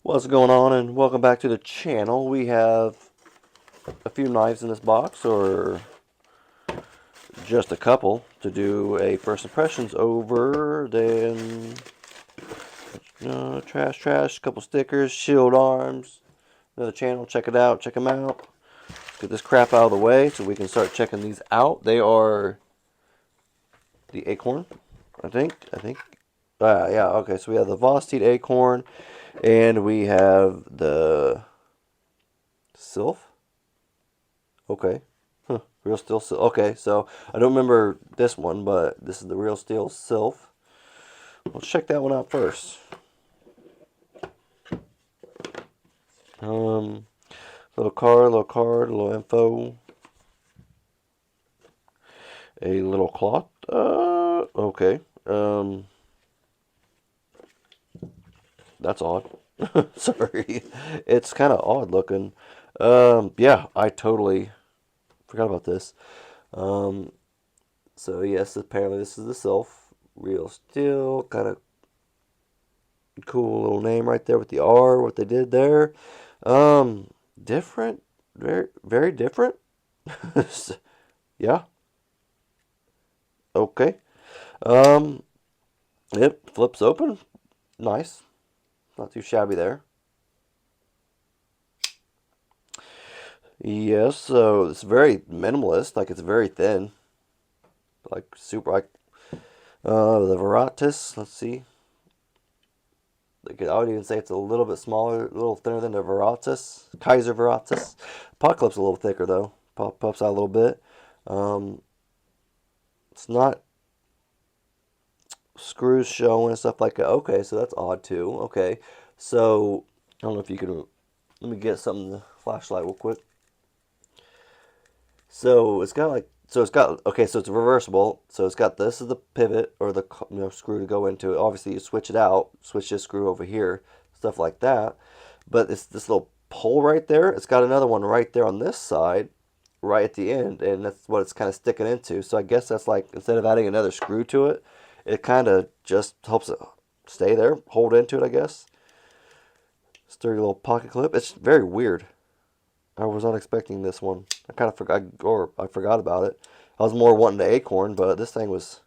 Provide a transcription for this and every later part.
What's going on, and welcome back to the channel. We have a few knives in this box, or just a couple, to do a first impressions over. Then trash, couple stickers, shield arms, another channel. Check it out, check them out. Get this crap out of the way so we can start checking these out. They are the Acorn, I think. Yeah, okay, so we have the Vosteed Acorn, and we have the Sylph. Okay. Huh. Real steel Sylph. Okay, so I don't remember this one, but this is the real steel Sylph. Let's check that one out first. Um, little info, a little cloth. Okay. That's odd. Sorry, it's kind of odd looking. Yeah, I totally forgot about this. Um, so yes, apparently this is the Sylph, real steel, kind of cool little name right there with the R, what they did there. Different, very different. Yeah, okay. Um, it flips open. Nice. Not too shabby there. Yes, so it's very minimalist, like it's very thin. Like super like the Veratus, let's see. Like I would even say it's a little bit smaller, a little thinner than the Veratus, Kaiser Veratus. Pot clip's a little thicker though. Pops out a little bit. Um, it's not screws showing and stuff like that. Okay, so that's odd too. Okay, so I don't know if you can. Let me get something, the flashlight real quick. So it's got like, so it's got, okay, so it's reversible. So it's got, this is the pivot or the screw to go into it. Obviously you switch it out, switch this screw over here, stuff like that. But it's this little pole right there. It's got another one right there on this side, right at the end, and that's what it's kind of sticking into. So I guess that's like, instead of adding another screw to it, it kind of just helps it stay there, hold into it, I guess. Sturdy little pocket clip. It's very weird. I was not expecting this one. I kind of forgot, or I forgot about it. I was more wanting the Acorn, but this thing was,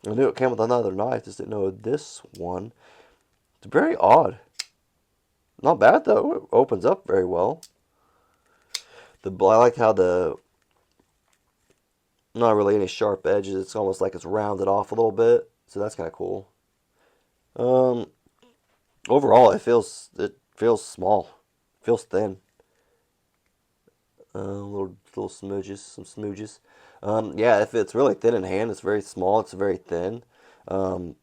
I knew it came with another knife, just didn't know this one. It's very odd. Not bad though. It opens up very well. I like how the, not really any sharp edges. It's almost like it's rounded off a little bit, so that's kind of cool. Um, Overall, it feels small, it feels thin. Little smooges, some smooges. Yeah, if it's really thin in hand, it's very small. It's very thin. Um,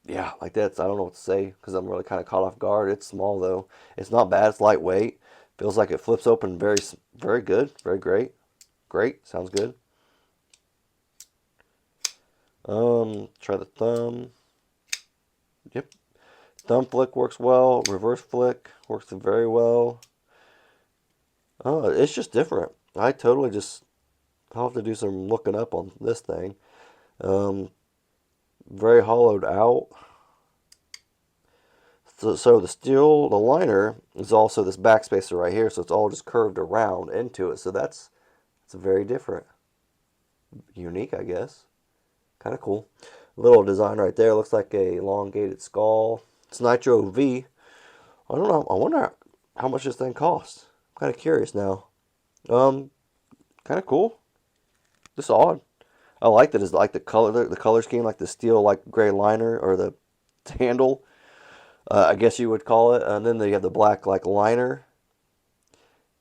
yeah, like that's, I don't know what to say because I'm really kind of caught off guard. It's small though. It's not bad. It's lightweight. Feels like it flips open very good, very great. Great, sounds good. Try the thumb. Yep, thumb flick works well. Reverse flick works very well. Oh, it's just different. I totally just, I'll have to do some looking up on this thing. Um, Very hollowed out. So the steel, the liner is also this backspacer right here, so it's all just curved around into it. So it's very different, unique, I guess. Kind of cool. Little design right there. Looks like a elongated skull. It's Nitro V. I don't know. I wonder how much this thing costs. I'm kind of curious now. Um, Kind of cool. Just odd. I like that. It's like the color scheme, like the steel, like gray liner or the handle. I guess you would call it. And then they have the black like liner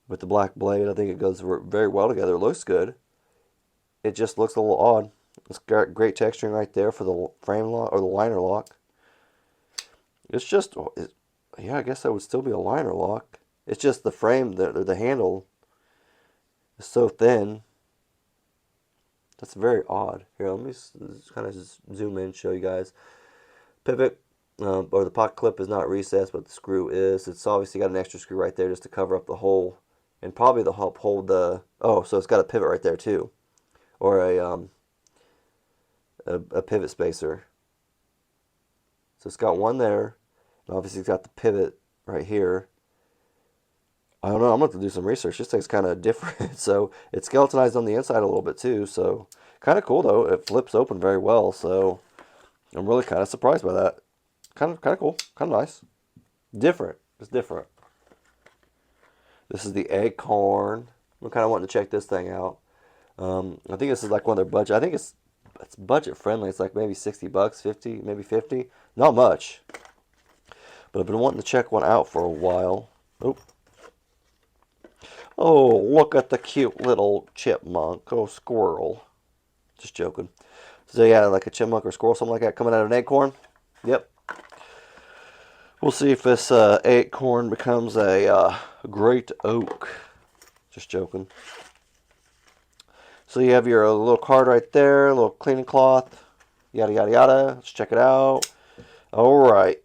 with the black blade. I think it goes very well together. It looks good. It just looks a little odd. It's got great texturing right there for the frame lock or the liner lock. It's just, yeah, I guess that would still be a liner lock. It's just the frame, the handle is so thin. That's very odd. Here, let me kind of just zoom in and show you guys. Pivot, or the pocket clip is not recessed, but the screw is. It's obviously got an extra screw right there just to cover up the hole, and probably to help hold the. Oh, so it's got a pivot right there too, or a pivot spacer. So it's got one there, Obviously, it's got the pivot right here. I don't know. I'm going to have to do some research. This thing's kind of different. So it's skeletonized on the inside a little bit too. So kind of cool though. It flips open very well. So I'm really kind of surprised by that. Kind of cool. Kind of nice. Different. It's different. This is the Acorn. I'm kind of wanting to check this thing out. I think this is like one of their budget. I think it's budget friendly. It's like maybe 60 bucks, 50, maybe 50. Not much. But I've been wanting to check one out for a while. Oop. Oh, look at the cute little chipmunk. Oh, squirrel. Just joking. So yeah, like a chipmunk or squirrel, something like that, coming out of an acorn. Yep. We'll see if this acorn becomes a great oak. Just joking. So you have your little card right there, a little cleaning cloth, yada yada yada. Let's check it out. All right.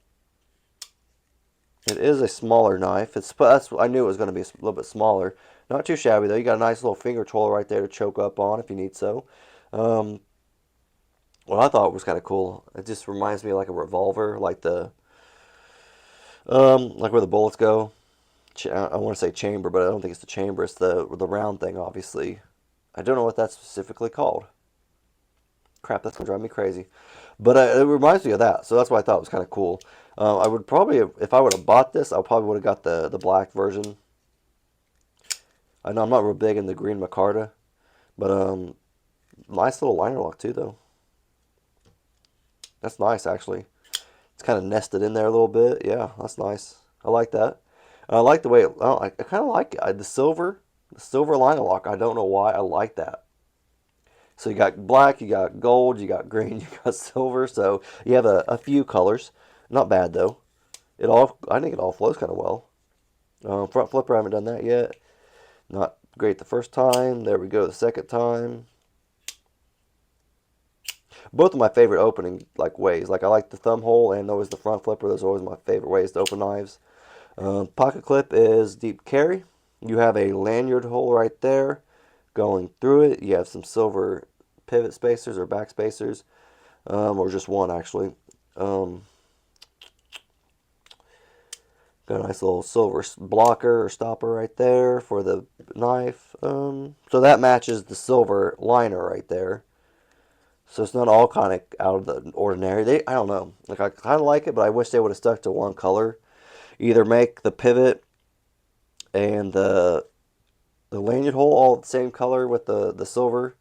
It is a smaller knife. I knew it was going to be a little bit smaller. Not too shabby though. You got a nice little finger troll right there to choke up on if you need so. Well, I thought it was kind of cool. It just reminds me of like a revolver, like where the bullets go. I want to say chamber, but I don't think it's the chamber. It's the round thing, obviously. I don't know what that's specifically called. Crap, that's gonna drive me crazy. But it reminds me of that, so that's why I thought it was kind of cool. I would probably, if I would have bought this, I probably would have got the black version. I know I'm not real big in the green micarta, but nice little liner lock too, though. That's nice, actually. It's kind of nested in there a little bit. Yeah, that's nice. I like that. I like the way I kind of like it. The silver liner lock. I don't know why I like that. So you got black, you got gold, you got green, you got silver. So you have a few colors. Not bad though. I think it all flows kind of well. Front flipper, I haven't done that yet. Not great the first time. There we go, the second time. Both of my favorite opening ways. Like I like the thumb hole and always the front flipper. Those are always my favorite ways to open knives. Pocket clip is deep carry. You have a lanyard hole right there going through it. You have some silver pivot spacers or back spacers, or just one actually. Got a nice little silver blocker or stopper right there for the knife. So that matches the silver liner right there. So it's not all kind of out of the ordinary. I don't know. Like I kind of like it, but I wish they would have stuck to one color. Either make the pivot and the lanyard hole all the same color with the silver,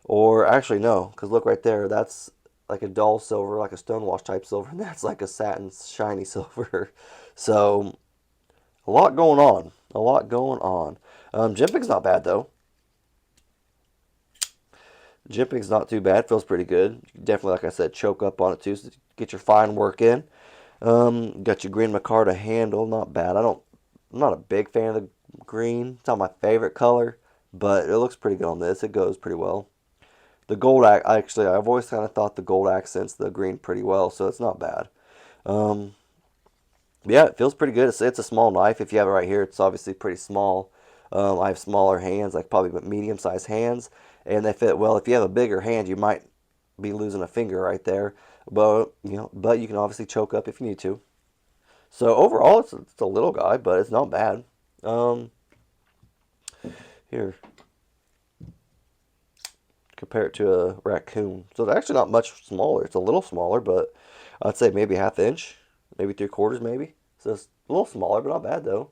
or actually no, because look right there, that's like a dull silver, like a stonewash type silver, and that's like a satin shiny silver. So a lot going on. A lot going on. Jimping's not bad though. Jimping's not too bad. Feels pretty good. You can definitely, like I said, choke up on it too. So get your fine work in. Got your green micarta handle. Not bad. I'm not a big fan of the green. It's not my favorite color, but it looks pretty good on this. It goes pretty well. The gold, actually, I've always kind of thought the gold accents the green pretty well, so it's not bad. Um, yeah, it feels pretty good. It's a small knife. If you have it right here, it's obviously pretty small. I have smaller hands, like probably medium-sized hands, and they fit well. If you have a bigger hand, you might be losing a finger right there, but you can obviously choke up if you need to. So overall, it's a little guy, but it's not bad. Um, Here, compare it to a raccoon. So it's actually not much smaller. It's a little smaller, but I'd say maybe half inch, maybe 3/4 maybe. So it's a little smaller, but not bad though.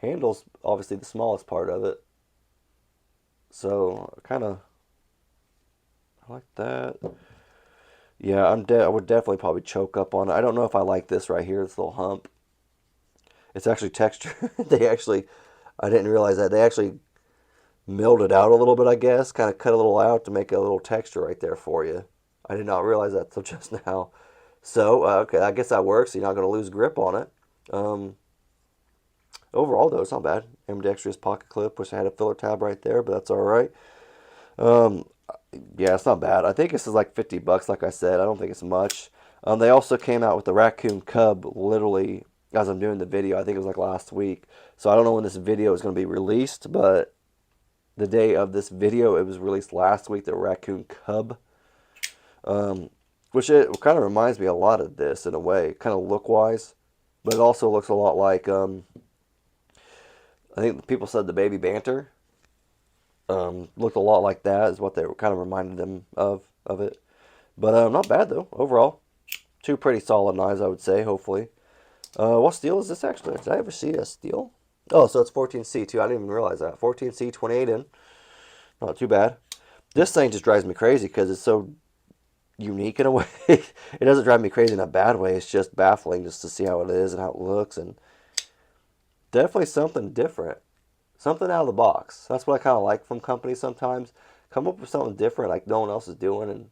Handle's obviously the smallest part of it. So I like that. Yeah, I would definitely probably choke up on it. I don't know if I like this right here, this little hump. It's actually texture. I didn't realize that. They actually milled it out a little bit, I guess. Kind of cut a little out to make a little texture right there for you. I did not realize that till just now. So, okay, I guess that works. You're not going to lose grip on it. Um, Overall, though, it's not bad. Ambidextrous pocket clip. Wish I had a filler tab right there, but that's all right. Um, yeah, it's not bad. I think this is like 50 bucks, like I said. I don't think it's much. They also came out with the raccoon cub literally as I'm doing the video. I think it was like last week. So I don't know when this video is going to be released, but the day of this video, it was released last week, the raccoon cub. which it kind of reminds me a lot of this in a way, kind of look wise, but it also looks a lot like I think people said the Baby Banter looked a lot like that is what they were kind of reminded them of it. But not bad though overall. Two pretty solid knives, I would say. Hopefully. What steel is this actually? Did I ever see a steel? Oh, so it's 14C too. I didn't even realize that. 14C, 28 in. Not too bad. This thing just drives me crazy because it's so unique in a way. It doesn't drive me crazy in a bad way. It's just baffling just to see how it is and how it looks, and definitely something different. Something out of the box. That's what I kind of like from companies sometimes. Come up with something different like no one else is doing, and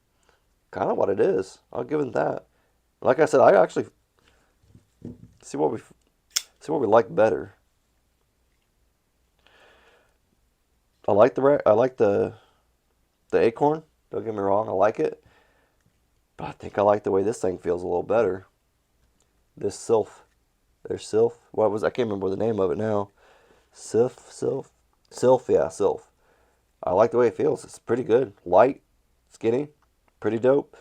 kind of what it is. I'll give it that. Like I said, I actually see what we like better. I like the Acorn. Don't get me wrong, I like it, but I think I like the way this thing feels a little better. This Sylph, there's Sylph. What was I can't remember the name of it now. Sylph. Yeah, Sylph. I like the way it feels. It's pretty good. Light, skinny, pretty dope.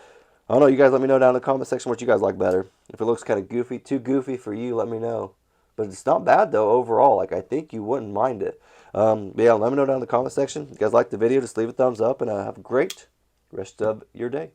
I don't know. You guys let me know down in the comment section what you guys like better. If it looks kind of goofy, too goofy for you, let me know. But it's not bad though overall. Like I think you wouldn't mind it. But yeah, let me know down in the comment section. If you guys like the video, just leave a thumbs up and have a great rest of your day.